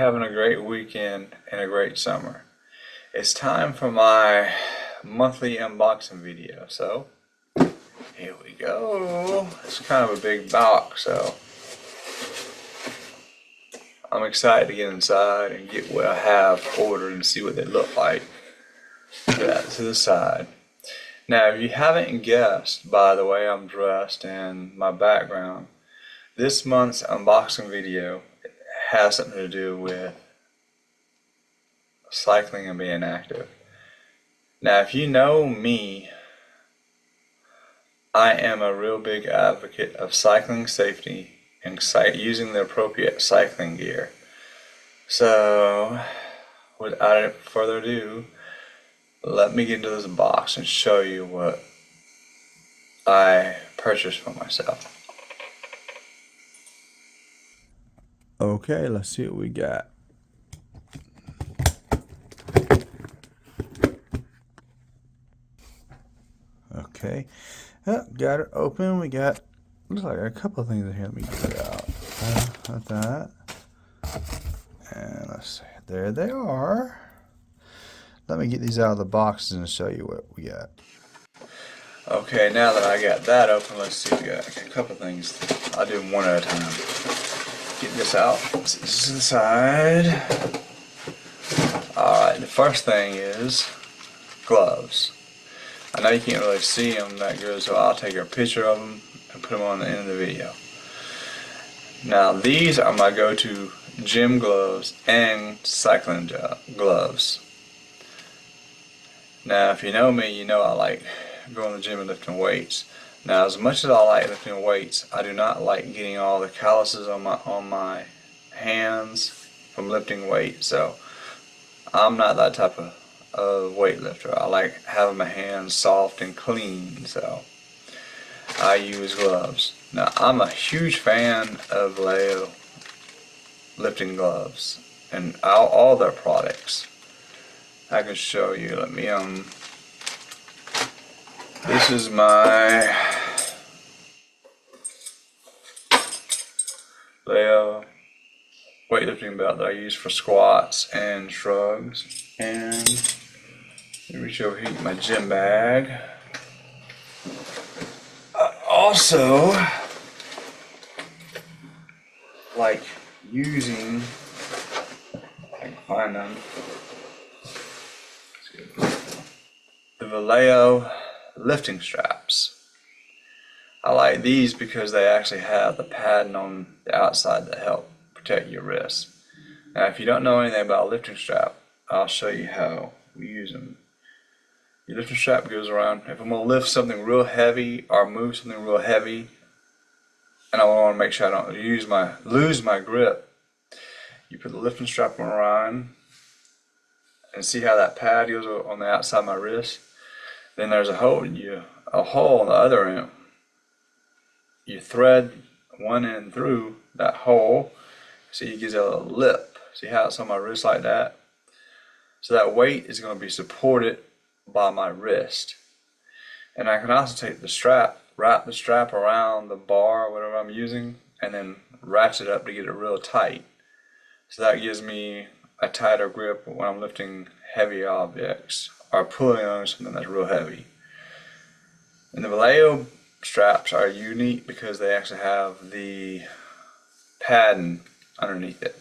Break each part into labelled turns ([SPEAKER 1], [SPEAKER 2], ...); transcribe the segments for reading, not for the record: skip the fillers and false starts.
[SPEAKER 1] having a great weekend and a great summer. It's time for my monthly unboxing video. So, here we go. It's kind of a big box, so I'm excited to get inside and get what I have ordered and see what they look like. Put that to the side. Now, if you haven't guessed by the way I'm dressed and my background, this month's unboxing video has something to do with cycling and being active. Now, if you know me, I am a real big advocate of cycling safety and using the appropriate cycling gear. So, without further ado, let me get into this box and show you what I purchased for myself. Okay, let's see what we got. Okay, got it open. We got, looks like a couple of things in here. Let me get it out. Like that. And let's see, there they are. Let me get these out of the boxes and show you what we got. Okay, now that I got that open, let's see. We got a couple of things. I'll do them one at a time. Get this out. This is inside. Alright, the first thing is gloves. I know you can't really see them that good, so I'll take a picture of them and put them on the end of the video. Now, these are my go-to gym gloves and cycling gloves. Now, if you know me, you know I like going to the gym and lifting weights. Now, as much as I like lifting weights, I do not like getting all the calluses on my hands from lifting weights. So I'm not that type of weightlifter. I like having my hands soft and clean, so I use gloves. Now, I'm a huge fan of Leo lifting gloves and all their products. I can show you. Let me this is my Leo weightlifting belt that I use for squats and shrugs. And let me reach over here, get my gym bag. I also like using, if I can find them, the Vallejo lifting straps. I like these because they actually have the padding on the outside that help protect your wrists. Now, if you don't know anything about a lifting strap, I'll show you how we use them. Your lifting strap goes around. If I'm going to lift something real heavy or move something real heavy, and I want to make sure I don't lose my grip, you put the lifting strap around and see how that pad goes on the outside of my wrist. Then there's a hole on the other end. You thread one end through that hole, so you get a little lip. See how it's on my wrist like that? So that weight is going to be supported by my wrist. And I can also take the strap, wrap the strap around the bar or whatever I'm using, and then ratchet it up to get it real tight. So that gives me a tighter grip when I'm lifting heavy objects or pulling on something that's real heavy. And the Vallejo straps are unique because they actually have the padding underneath it.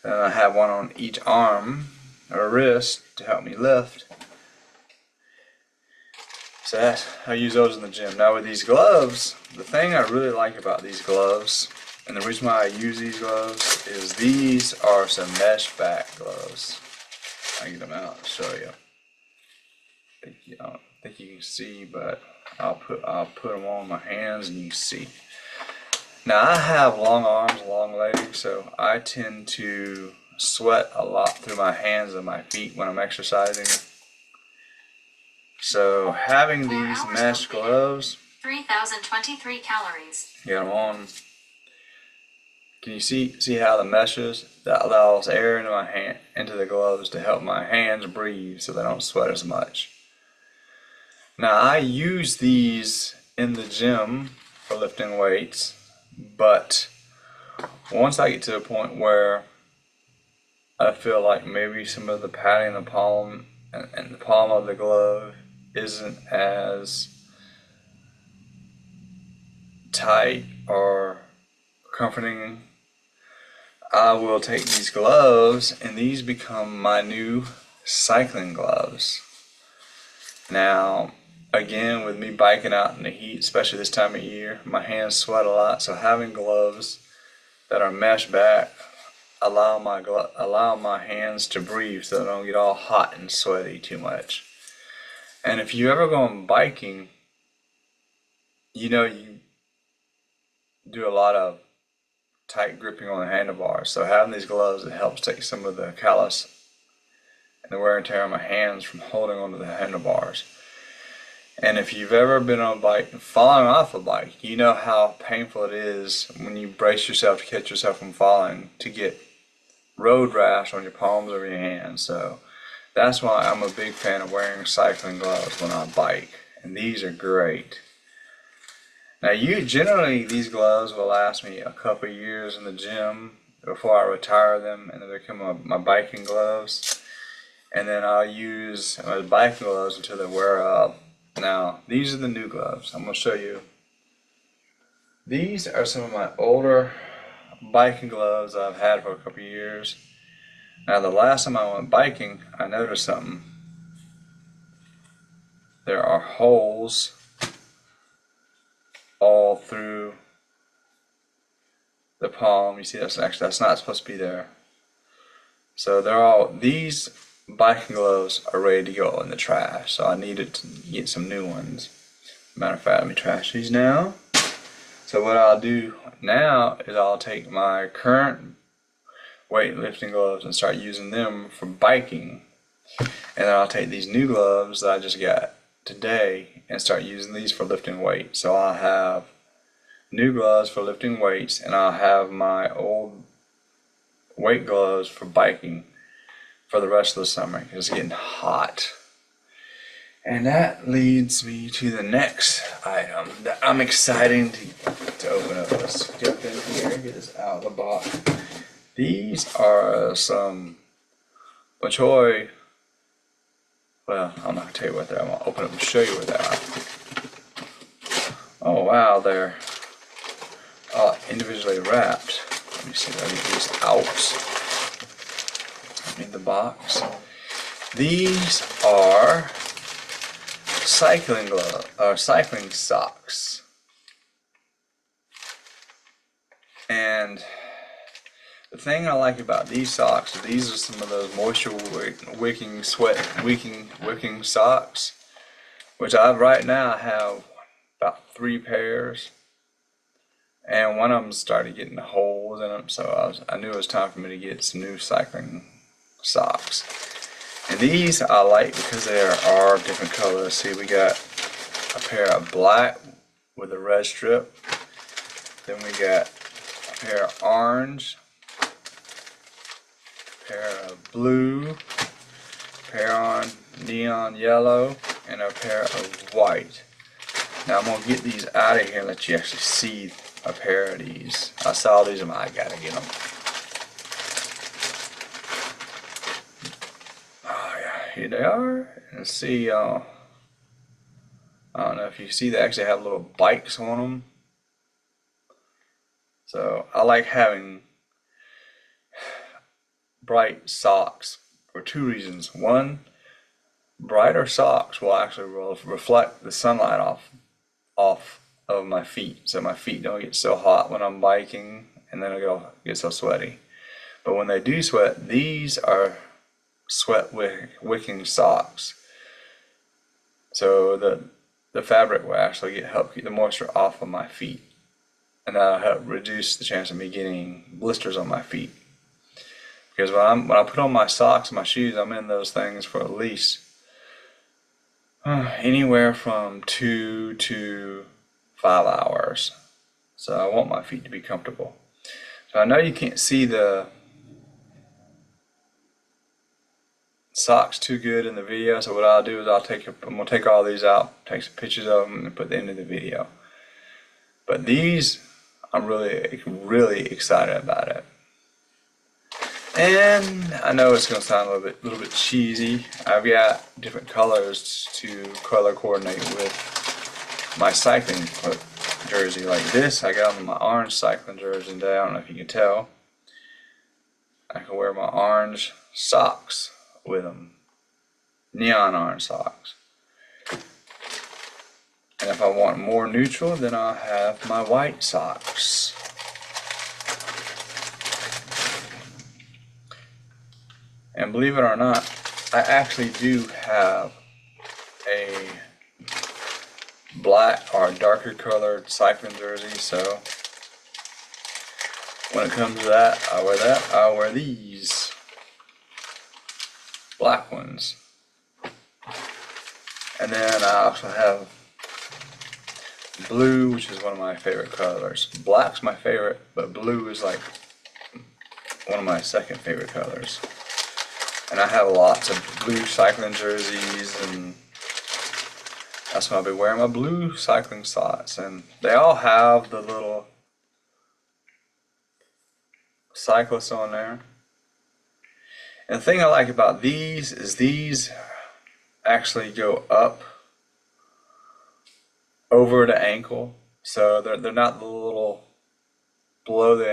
[SPEAKER 1] And I have one on each arm or wrist to help me lift. So I use those in the gym. Now with these gloves, the thing I really like about these gloves, and the reason why I use these gloves, is these are some mesh back gloves. I get them out and show you. I don't think you can see, but I'll put them on my hands and you can see. Now, I have long arms, long legs, so I tend to sweat a lot through my hands and my feet when I'm exercising. So having these mesh gloves,
[SPEAKER 2] 3,023 calories.
[SPEAKER 1] Get them on. Can you see how the meshes that allows air into the gloves to help my hands breathe so they don't sweat as much. Now, I use these in the gym for lifting weights, but once I get to a point where I feel like maybe some of the padding in the palm and the palm of the glove isn't as tight or comforting. I will take these gloves, and these become my new cycling gloves. Now, again, with me biking out in the heat, especially this time of year, my hands sweat a lot, so having gloves that are mesh back allow my hands to breathe so they don't get all hot and sweaty too much. And if you ever go on biking, you know you do a lot of tight gripping on the handlebars. So having these gloves, it helps take some of the callus and the wear and tear on my hands from holding onto the handlebars. And if you've ever been on a bike and falling off a bike, you know how painful it is when you brace yourself to catch yourself from falling to get road rash on your palms or your hands. So that's why I'm a big fan of wearing cycling gloves when I bike. And these are great. Now generally these gloves will last me a couple of years in the gym before I retire them, and then they become my biking gloves. And then I'll use my biking gloves until they wear up. Now these are the new gloves. I'm going to show you. These are some of my older biking gloves I've had for a couple of years. Now the last time I went biking, I noticed something. There are holes all through the palm. You see, that's not supposed to be there. So these biking gloves are ready to go in the trash. So I needed to get some new ones. Matter of fact, let me trash these now. So what I'll do now is I'll take my current weightlifting gloves and start using them for biking. And then I'll take these new gloves that I just got today and start using these for lifting weights. So I'll have new gloves for lifting weights, and I'll have my old weight gloves for biking for the rest of the summer because it's getting hot. And that leads me to the next item that I'm excited to open up. Let's jump in here and get this out of the box. These are some Machoy. Well, I'm not going to tell you what they are. I'm going to open up and show you what they are. Oh wow, they're individually wrapped. Let me see if I get these out. I mean the box. These are cycling socks. And the thing I like about these socks is these are some of those moisture wicking socks, which right now have about 3 pairs, and one of them started getting holes in them, so I knew it was time for me to get some new cycling socks. And these I like because there are different colors. See, we got a pair of black with a red strip, then we got a pair of orange, pair of blue, pair on neon yellow, and a pair of white. Now I'm gonna get these out of here and let you actually see a pair of these. I saw these and I gotta get them. Oh yeah, here they are. And see, I don't know if you see, they actually have little bikes on them. So I like having bright socks for 2 reasons. One, brighter socks will actually reflect the sunlight off of my feet, so my feet don't get so hot when I'm biking, and then it'll get so sweaty. But when they do sweat, these are sweat wicking socks. So the fabric will actually help keep the moisture off of my feet, and that'll help reduce the chance of me getting blisters on my feet. Because when I put on my socks and my shoes, I'm in those things for at least anywhere from 2 to 5 hours. So I want my feet to be comfortable. So I know you can't see the socks too good in the video, so what I'll do is I'm gonna take all these out, take some pictures of them, and put them into the video. But these, I'm really excited about it. And I know it's gonna sound a little bit cheesy. I've got different colors to color coordinate with my cycling jersey. Like this, I got on my orange cycling jersey today. I don't know if you can tell. I can wear my orange socks with them, neon orange socks. And if I want more neutral, then I'll have my white socks. And believe it or not, I actually do have a black or darker colored cycling jersey, so when it comes to that, I'll wear these black ones. And then I also have blue, which is one of my favorite colors. Black's my favorite, but blue is like one of my second favorite colors. And I have lots of blue cycling jerseys, and that's why I'll be wearing my blue cycling socks. And they all have the little cyclists on there. And the thing I like about these is these actually go up over the ankle, so they're not the little below the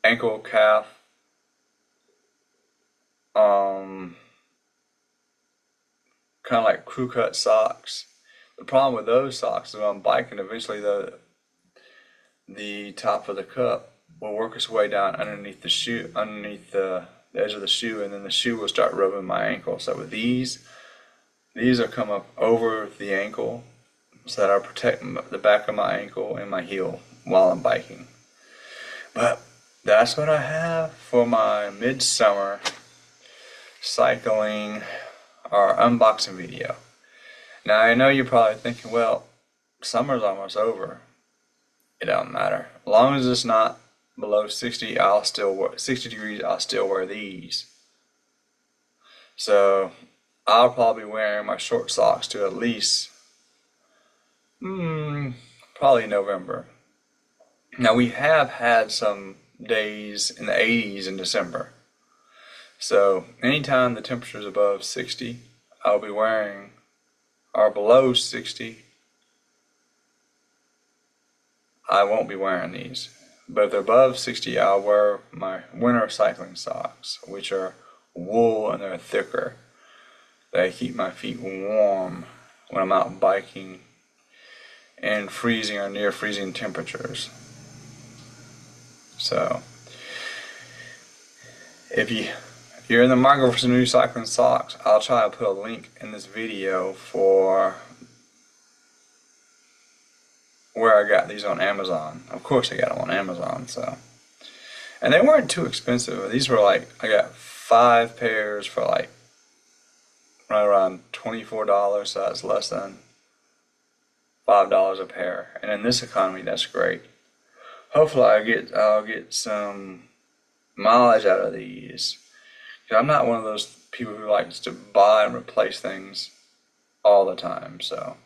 [SPEAKER 1] ankle calf kind of like crew cut socks. The problem with those socks is when I'm biking, eventually the top of the cup will work its way down underneath the shoe, underneath the edge of the shoe, and then the shoe will start rubbing my ankle. So with these will come up over the ankle, so that I'll protect the back of my ankle and my heel while I'm biking. But that's what I have for my midsummer cycling or unboxing video. Now I know you're probably thinking, well, summer's almost over. It don't matter. As long as it's not below 60, 60 degrees, I'll still wear these. So I'll probably be wearing my short socks to at least probably November. Now we have had some days in the 80s in December. So anytime the temperature is above 60, I'll be wearing, or below 60, I won't be wearing these. But if they're above 60, I'll wear my winter cycling socks, which are wool and they're thicker. They keep my feet warm when I'm out biking in freezing or near freezing temperatures. So if you're in the market for some new cycling socks, I'll try to put a link in this video for where I got these on Amazon. Of course I got them on Amazon, so. And they weren't too expensive. These were like, I got 5 pairs for like right around $24, so that's less than $5 a pair. And in this economy, that's great. Hopefully I'll get some mileage out of these. I'm not one of those people who likes to buy and replace things all the time, so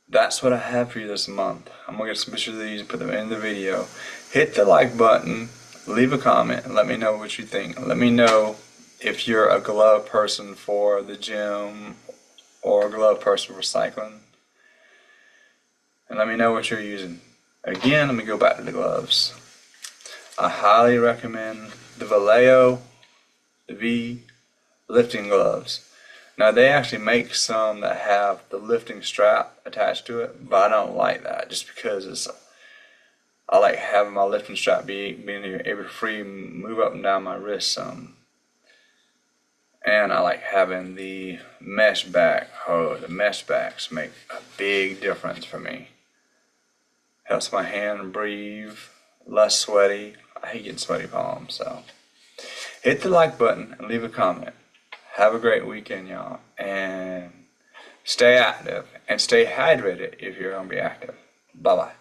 [SPEAKER 1] that's what I have for you this month. I'm gonna get some pictures of these and put them in the video. Hit the like button, leave a comment, and let me know what you think. Let me know if you're a glove person for the gym or a glove person for cycling, and let me know what you're using. Again, let me go back to the gloves. I highly recommend the Vallejo V lifting gloves. Now they actually make some that have the lifting strap attached to it, but I don't like that just because I like having my lifting strap being able to free move up and down my wrist some. And I like having the mesh back. Oh, the mesh backs make a big difference for me. Helps my hand breathe, less sweaty. I hate getting sweaty palms, so hit the like button and leave a comment. Have a great weekend, y'all, and stay active and stay hydrated if you're gonna be active. Bye-bye.